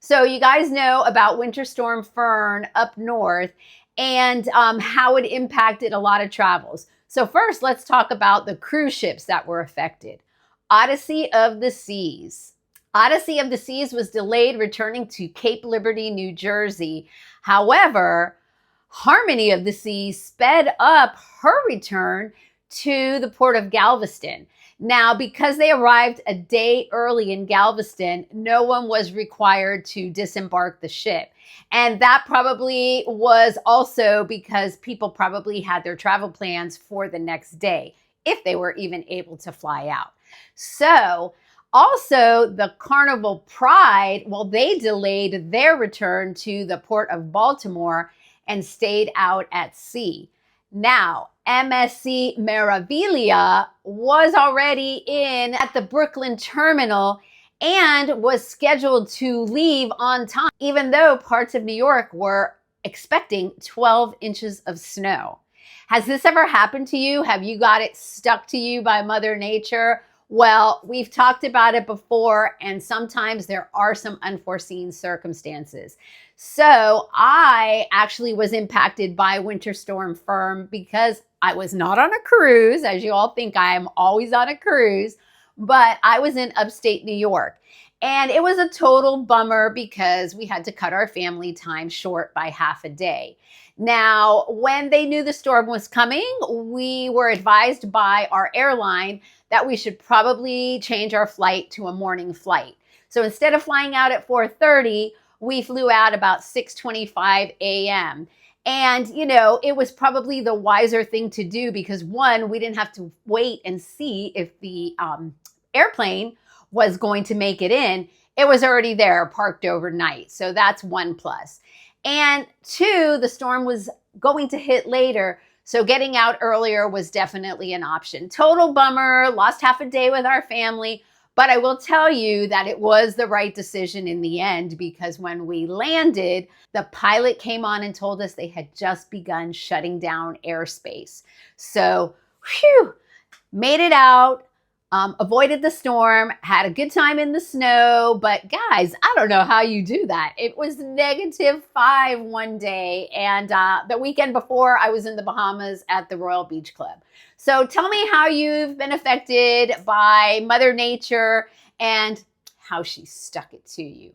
So you guys know about Winter Storm Fern up north and how it impacted a lot of travels. So first, let's talk about the cruise ships that were affected. Odyssey of the Seas. Odyssey of the Seas was delayed returning to Cape Liberty, New Jersey. However, Harmony of the Seas sped up her return to the port of Galveston. Now, because they arrived a day early in Galveston, no one was required to disembark the ship. And that probably was also because people probably had their travel plans for the next day, if they were even able to fly out. So, also the Carnival Pride, well, they delayed their return to the port of Baltimore and stayed out at sea. Now, MSC Meraviglia was already in at the Brooklyn terminal and was scheduled to leave on time, even though parts of New York were expecting 12 inches of snow. Has this ever happened to you? Have you got it stuck to you by Mother Nature? Well, we've talked about it before, and sometimes there are some unforeseen circumstances. So I actually was impacted by Winter Storm Fern because I was not on a cruise, as you all think I am always on a cruise, but I was in upstate New York. And it was a total bummer because we had to cut our family time short by half a day. Now, when they knew the storm was coming, we were advised by our airline that we should probably change our flight to a morning flight. So instead of flying out at 4:30, we flew out about 6:25 a.m. And, you know, it was probably the wiser thing to do because one, we didn't have to wait and see if the airplane was going to make it in. It was already there, parked overnight. So that's one plus. And two, the storm was going to hit later. So getting out earlier was definitely an option. Total bummer, lost half a day with our family. But I will tell you that it was the right decision in the end because when we landed, the pilot came on and told us they had just begun shutting down airspace. So, whew, made it out. Avoided the storm, had a good time in the snow, but guys, I don't know how you do that. It was -5 one day, and the weekend before, I was in the Bahamas at the Royal Beach Club. So tell me how you've been affected by Mother Nature and how she stuck it to you.